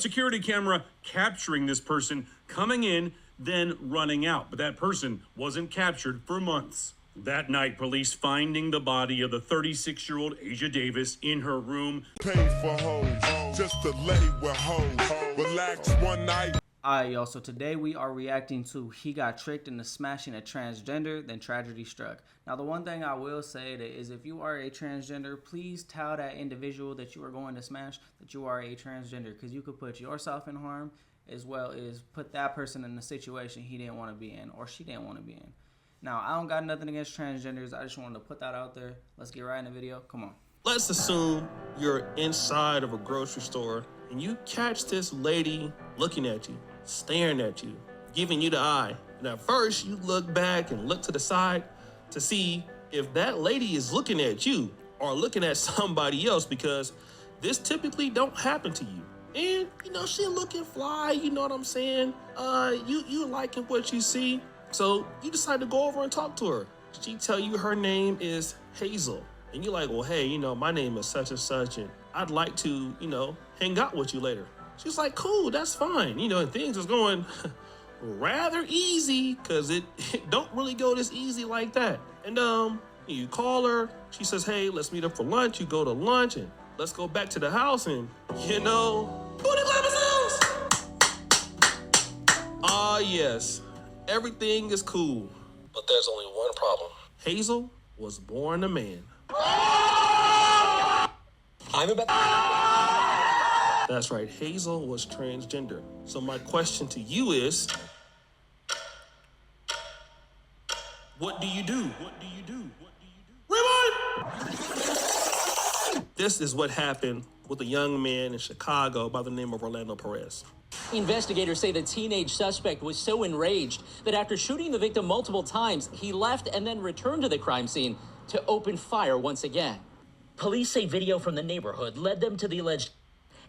security camera capturing this person coming in, then running out. But that person wasn't captured for months. That night, police finding the body of the 36-year-old Asia Davis in her room. Paid for hoes, just to lay with hoes. Relax one night. Alright, y'all, so today we are reacting to He Got Tricked into Smashing a Transgender, Then Tragedy Struck. Now, the one thing I will say that is if you are a transgender, please tell that individual that you are going to smash that you are a transgender, because you could put yourself in harm as well as put that person in a situation he didn't want to be in or she didn't want to be in. Now, I don't got nothing against transgenders. I just wanted to put that out there. Let's get right in the video. Come on. Let's assume you're inside of a grocery store and you catch this lady looking at you, staring at you, giving you the eye. And at first you look back and look to the side to see if that lady is looking at you or looking at somebody else, because this typically don't happen to you. And you know, she looking fly, you know what I'm saying? You liking what you see. So you decide to go over and talk to her. She tell you her name is Hazel. And you're like, well, hey, you know, my name is such and such, and I'd like to, you know, hang out with you later. She's like, cool, that's fine. You know, and things is going rather easy, because it don't really go this easy like that. And you call her, she says, hey, let's meet up for lunch. You go to lunch, and let's go back to the house, and, you know, booty clapping sounds! Ah, yes, everything is cool. But there's only one problem. Hazel was born a man. I'm about. That's right, Hazel was transgender. So my question to you is, what do you do? What do you do? What do you do? Rewind! This is what happened with a young man in Chicago by the name of Orlando Perez. Investigators say the teenage suspect was so enraged that after shooting the victim multiple times, he left and then returned to the crime scene to open fire once again. Police say video from the neighborhood led them to the alleged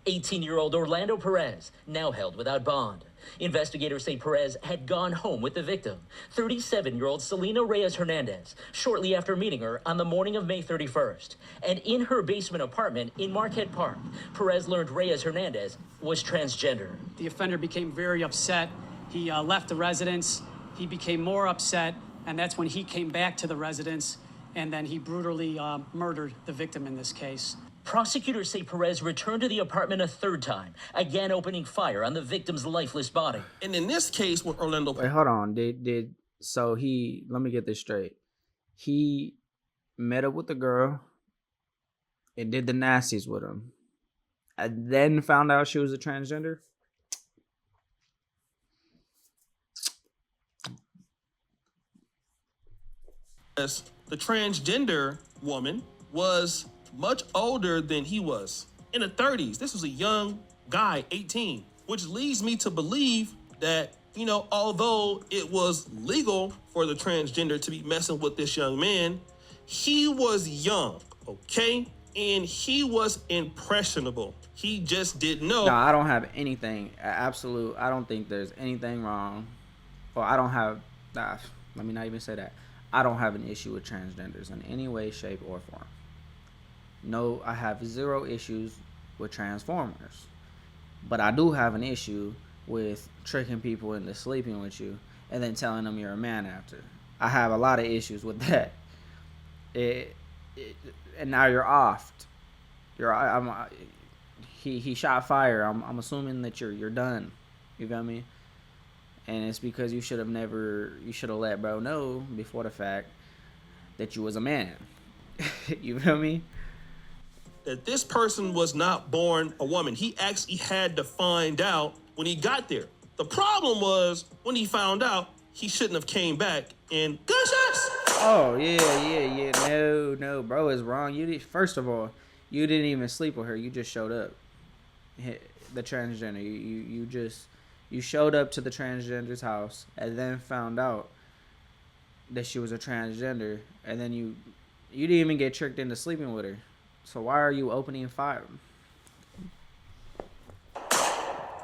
18-year-old Orlando Perez, now held without bond. Investigators say Perez had gone home with the victim, 37-year-old Selena Reyes Hernandez, shortly after meeting her on the morning of May 31st. And in her basement apartment in Marquette Park, Perez learned Reyes Hernandez was transgender. The offender became very upset. He left the residence. He became more upset, and that's when he came back to the residence, and then he brutally murdered the victim in this case. Prosecutors say Perez returned to the apartment a third time, again opening fire on the victim's lifeless body. And in this case, with Orlando... Wait, hold on. So he, let me get this straight. He met up with the girl and did the nasties with him, and then found out she was a transgender? The transgender woman was much older than he was, in the 30s. This was a young guy, 18, which leads me to believe that, you know, although it was legal for the transgender to be messing with this young man, he was young, okay? And he was impressionable. He just didn't know. No, I don't have anything, I don't think there's anything wrong. Or I don't have, let me not even say that. I don't have an issue with transgenders in any way, shape, or form. No, I have zero issues with transformers. But I do have an issue with tricking people into sleeping with you and then telling them you're a man after. I have a lot of issues with that. And now you're offed. He shot fire. I'm assuming that you're done. You feel me? And it's because you should have let bro know before the fact that you was a man. You feel me? That this person was not born a woman. He actually had to find out when he got there. The problem was when he found out, he shouldn't have came back and gunshots. Oh yeah. No, bro is wrong. First of all, you didn't even sleep with her. You just showed up. The transgender. You showed up to the transgender's house and then found out that she was a transgender, and then you didn't even get tricked into sleeping with her. So why are you opening fire?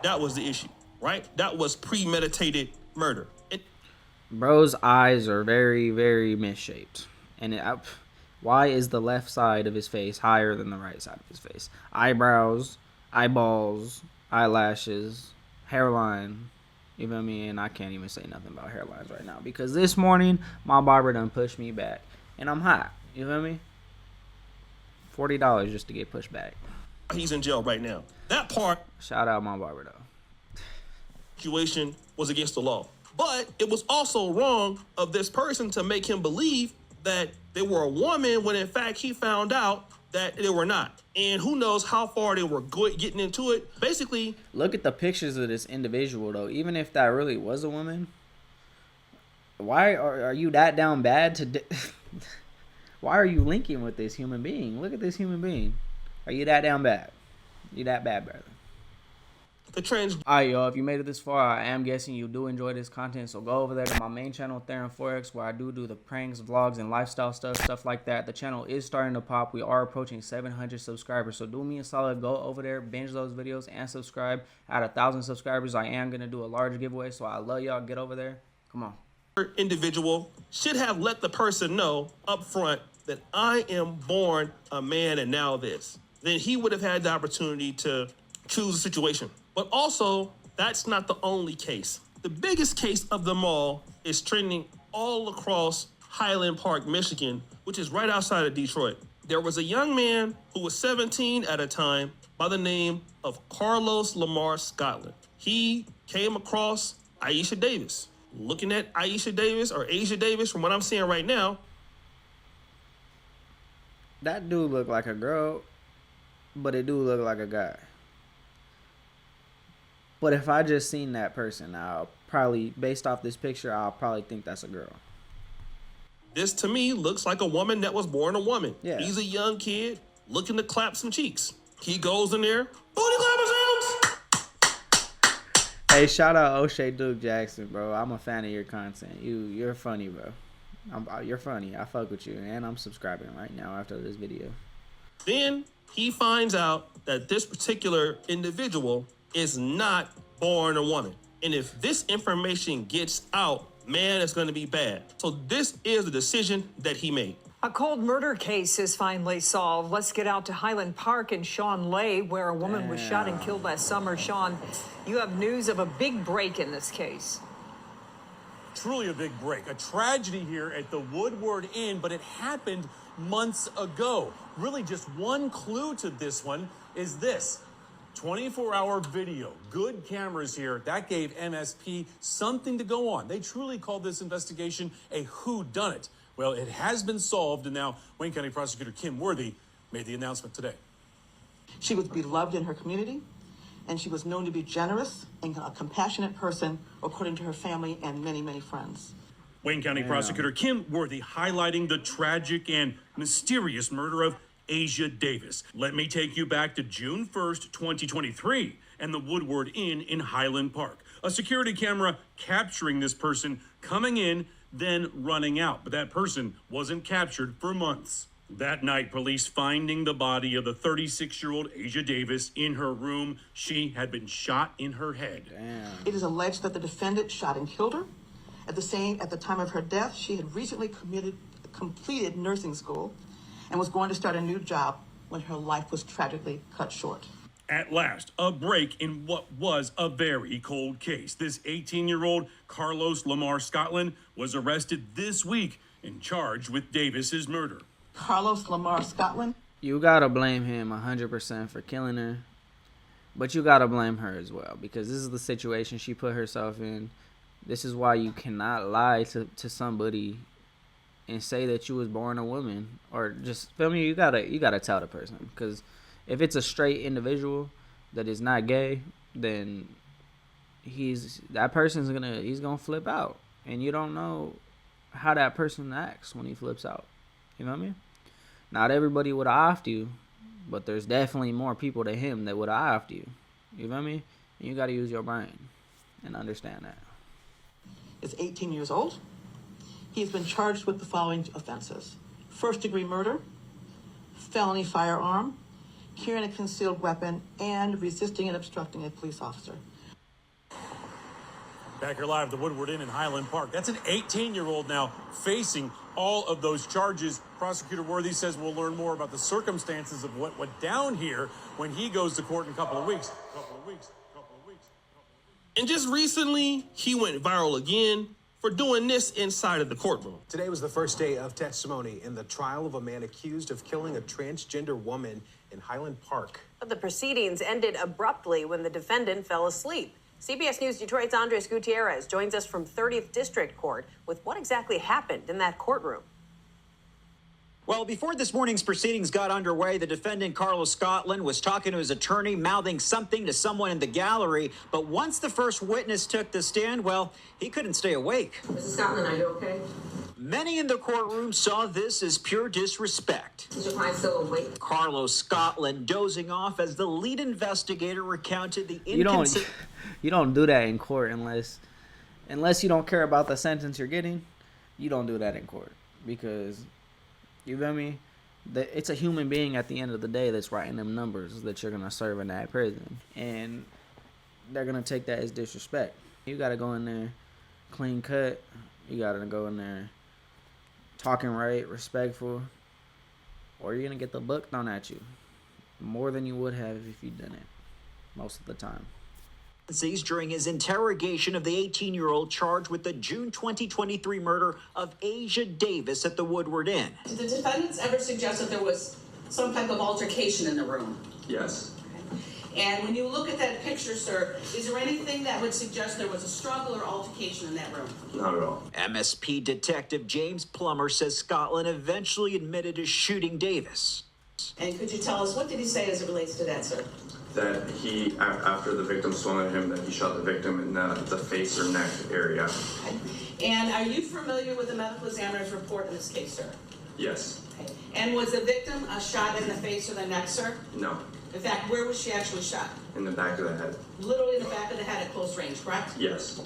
That was the issue, right? That was premeditated murder. Bro's eyes are very, very misshaped. And why is the left side of his face higher than the right side of his face? Eyebrows, eyeballs, eyelashes, hairline. You feel me? And I can't even say nothing about hairlines right now because this morning my barber done pushed me back, and I'm hot. You feel me? $40 just to get pushed back. He's in jail right now. That part, Shout out my barber though. situation was against the law. But it was also wrong of this person to make him believe that they were a woman when in fact he found out that they were not. And who knows how far they were getting into it. Basically, Look at the pictures of this individual though. Even if that really was a woman, why are you that down bad to? Why are you linking with this human being? Look at this human being. Are you that down bad? You that bad, brother? the trans Alright, y'all, if you made it this far, I am guessing you do enjoy this content, so go over there to my main channel, Theron Forex, where I do the pranks, vlogs, and lifestyle stuff like that. The channel is starting to pop. We are approaching 700 subscribers, so do me a solid, go over there, binge those videos, and subscribe. At 1,000 subscribers, I am going to do a large giveaway, so I love y'all. Get over there. Come on. individual should have let the person know up front that I am born a man and now this. Then he would have had the opportunity to choose a situation. But also, that's not the only case. The biggest case of them all is trending all across Highland Park, Michigan, which is right outside of Detroit. There was a young man who was 17 at a time by the name of Carlos Lamar Scotland. He came across Aisha Davis. Looking at Aisha Davis or Asia Davis from what I'm seeing right now, That dude look like a girl, but it do look like a guy. But if I just seen that person, I'll probably, based off this picture, I'll probably think that's a girl. this to me looks like a woman that was born a woman. Yeah. He's a young kid looking to clap some cheeks. He goes in there, booty clapping sounds. Hey, shout out O'Shea Duke Jackson, bro. I'm a fan of your content. You're funny, bro. You're funny. I fuck with you, and I'm subscribing right now after this video. Then he finds out that this particular individual is not born a woman. And if this information gets out, man, it's going to be bad. So this is the decision that he made. A cold murder case is finally solved. Let's get out to Highland Park in Shawn Lay, where a woman was shot and killed last summer. Sean, you have news of a big break in this case. Truly a big break. A tragedy here at the Woodward Inn, but it happened months ago. Really just one clue to this one is this. 24-hour video, good cameras here. That gave MSP something to go on. They truly called this investigation a whodunit. Well, it has been solved, and now Wayne County Prosecutor Kim Worthy made the announcement today. She was beloved in her community, and she was known to be generous and a compassionate person, according to her family and many, many friends. Wayne County Prosecutor Kim Worthy highlighting the tragic and mysterious murder of Asia Davis. Let me take you back to June 1st, 2023, and the Woodward Inn in Highland Park. A security camera capturing this person coming in, then running out. But that person wasn't captured for months. That night, police finding the body of the 36-year-old Asia Davis in her room. She had been shot in her head. It is alleged that the defendant shot and killed her. At the time of her death, she had recently completed nursing school and was going to start a new job when her life was tragically cut short. At last, a break in what was a very cold case. This 18-year-old Carlos Lamar Scotland was arrested this week and charged with Davis's murder. Carlos Lamar Scotland. You gotta blame him 100% for killing her, but you gotta blame her as well, because this is the situation she put herself in. This is why you cannot lie to somebody and say that you was born a woman, or just feel me. You gotta tell the person, because if it's a straight individual that is not gay, then he's gonna flip out, and you don't know how that person acts when he flips out. You know what I mean? Not everybody would have offed you, but there's definitely more people than him that would have offed you. You know what I mean? And you got to use your brain and understand that. Is 18 years old. He has been charged with the following offenses: first-degree murder, felony firearm, carrying a concealed weapon, and resisting and obstructing a police officer. Back here live at the Woodward Inn in Highland Park. That's an 18-year-old now facing all of those charges. Prosecutor Worthy says we'll learn more about the circumstances of what went down here when he goes to court in a couple of weeks. And just recently, he went viral again for doing this inside of the courtroom. Today was the first day of testimony in the trial of a man accused of killing a transgender woman in Highland Park. But the proceedings ended abruptly when the defendant fell asleep. CBS News Detroit's Andres Gutierrez joins us from 30th District Court with what exactly happened in that courtroom. Well, before this morning's proceedings got underway, the defendant, Carlos Scotland, was talking to his attorney, mouthing something to someone in the gallery. But once the first witness took the stand, well, he couldn't stay awake. Mrs. Scotland, are you okay? Many in the courtroom saw this as pure disrespect. Is your client still awake? Carlos Scotland dozing off as the lead investigator recounted the You don't do that in court unless you don't care about the sentence you're getting. You don't do that in court because, you feel me? It's a human being at the end of the day that's writing them numbers that you're gonna serve in that prison, and they're gonna take that as disrespect. You gotta go in there clean cut. You gotta go in there talking right, respectful, or you're gonna get the book thrown at you more than you would have if you didn't most of the time. During his interrogation of the 18-year-old charged with the June 2023 murder of AIGHT Davis at the Woodward Inn. Did the defendants ever suggest that there was some type of altercation in the room? Yes. Okay. And when you look at that picture, sir, is there anything that would suggest there was a struggle or altercation in that room? Not at all. MSP Detective James Plummer says Scotland eventually admitted to shooting Davis. And could you tell us, what did he say as it relates to that, sir? That he, after the victim swung at him, that he shot the victim in the face or neck area. Okay. And are you familiar with the medical examiner's report in this case, sir? Yes. Okay. And was the victim shot in the face or the neck, sir? No. In fact, where was she actually shot? In the back of the head. Literally in the back of the head at close range, correct? Yes.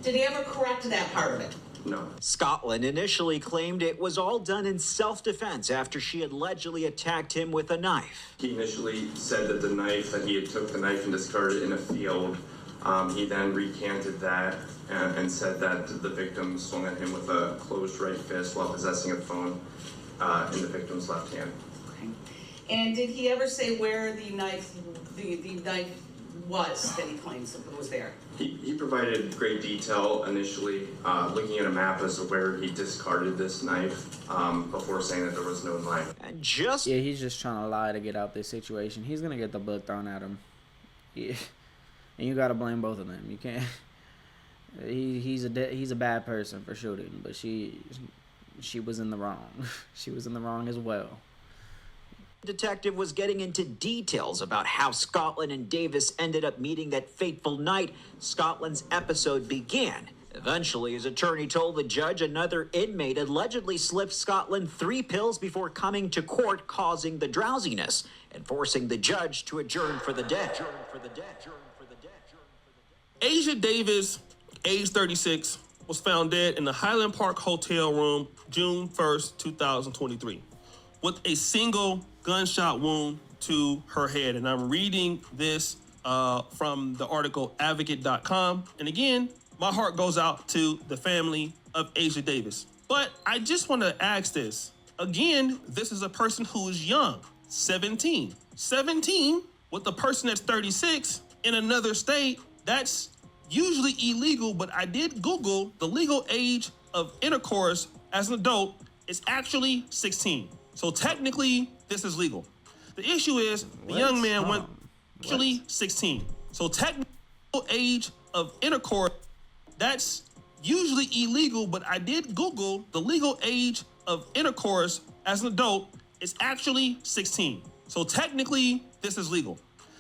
Did he ever correct that part of it? No. Scotland initially claimed it was all done in self-defense after she allegedly attacked him with a knife. He initially said that he had took the knife and discarded it in a field. He then recanted that and said that the victim swung at him with a closed right fist while possessing a phone in the victim's left hand. Okay. And did he ever say where the knife was that he claims was there? He provided great detail initially, looking at a map as to where he discarded this knife before saying that there was no knife. And he's just trying to lie to get out this situation. He's gonna get the book thrown at him, and you gotta blame both of them. You can't. He's a bad person for shooting, but she was in the wrong. She was in the wrong as well. Detective was getting into details about how Scotland and Davis ended up meeting that fateful night Scotland's episode began. Eventually, his attorney told the judge another inmate allegedly slipped Scotland 3 pills before coming to court, causing the drowsiness and forcing the judge to adjourn for the day. AIGHT Davis, age 36, was found dead in the Highland Park hotel room June 1st, 2023, with a single gunshot wound to her head. And I'm reading this from the article AIGHT.com. And again, my heart goes out to the family of AIGHT Davis. But I just want to ask this. Again, this is a person who is young, 17. 17 with a person that's 36 in another state, that's usually illegal, but I did Google the legal age of intercourse as an adult is actually 16. So technically, this is legal. The issue is the young man went actually 16. So technical age of intercourse, that's usually illegal, but I did Google the legal age of intercourse as an adult is actually 16. So technically, this is legal.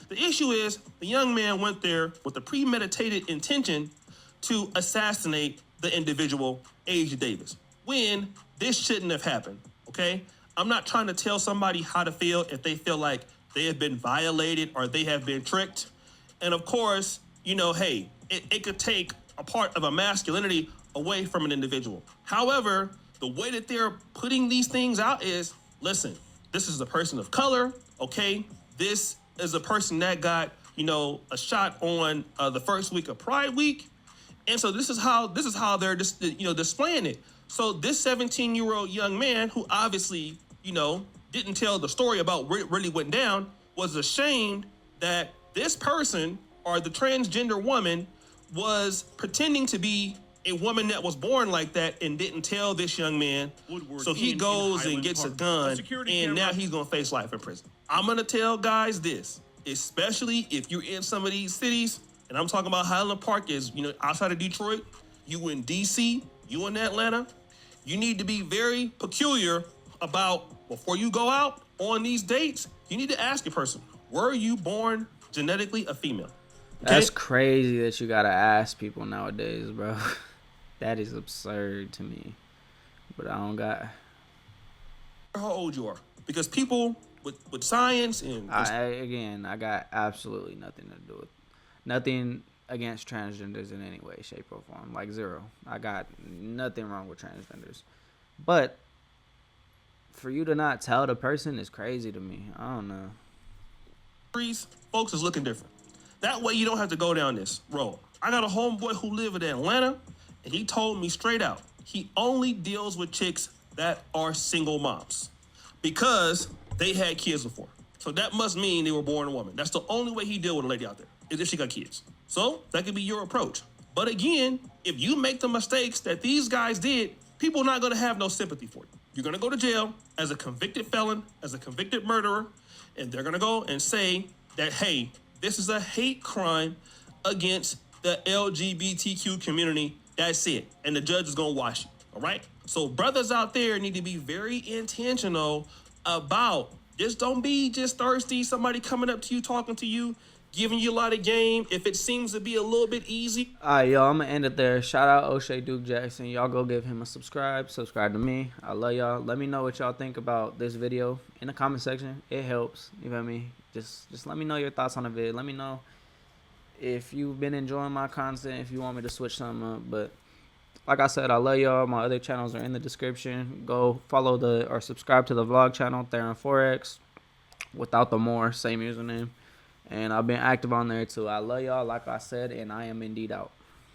The issue is the young man went there with a premeditated intention to assassinate the individual, AIGHT Davis, when this shouldn't have happened, okay? I'm not trying to tell somebody how to feel if they feel like they have been violated or they have been tricked. And of course, you know, hey, it could take a part of a masculinity away from an individual. However, the way that they're putting these things out is, listen, this is a person of color, okay? This is a person that got, you know, a shot on the first week of Pride Week. And so this is how they're just, you know, displaying it. So this 17-year-old young man who obviously, you know, didn't tell the story about what really went down was ashamed that this person or the transgender woman was pretending to be a woman that was born like that and didn't tell this young man. Woodward So he in goes and Highland gets a Park. gun, Security and now camera. he's gonna face life in prison. I'm gonna tell guys this, especially if you're in some of these cities, and I'm talking about Highland Park is, outside of Detroit, you in DC, you in Atlanta, you need to be very peculiar about, before you go out on these dates, you need to ask a person, were you born genetically a female? That's crazy that you gotta ask people nowadays, bro. That is absurd to me. But I don't got. How old you are? Because people with science and I got absolutely nothing to do with, nothing against transgenders in any way, shape, or form. Like zero. I got nothing wrong with transgenders. But for you to not tell the person is crazy to me. I don't know. Folks is looking different. That way you don't have to go down this road. I got a homeboy who live in Atlanta, and he told me straight out, he only deals with chicks that are single moms because they had kids before. So that must mean they were born a woman. That's the only way he deal with a lady out there, is if she got kids. So that could be your approach. But again, if you make the mistakes that these guys did, people are not gonna have no sympathy for you. You're gonna go to jail as a convicted felon, as a convicted murderer, and they're gonna go and say that, hey, this is a hate crime against the LGBTQ community. That's it. And the judge is gonna watch you, all right? So brothers out there need to be very intentional about, just don't be just thirsty, somebody coming up to you, talking to you, giving you a lot of game. If it seems to be a little bit easy. All right, y'all, I'm going to end it there. Shout out O'Shea Duke Jackson. Y'all go give him a subscribe. Subscribe to me. I love y'all. Let me know what y'all think about this video in the comment section. It helps. You feel me? Just let me know your thoughts on the vid. Let me know if you've been enjoying my content, if you want me to switch something up. But like I said, I love y'all. My other channels are in the description. Go follow or subscribe to the vlog channel, Theron Forex, without the more, same username. And I've been active on there too. I love y'all, like I said, and I am indeed out.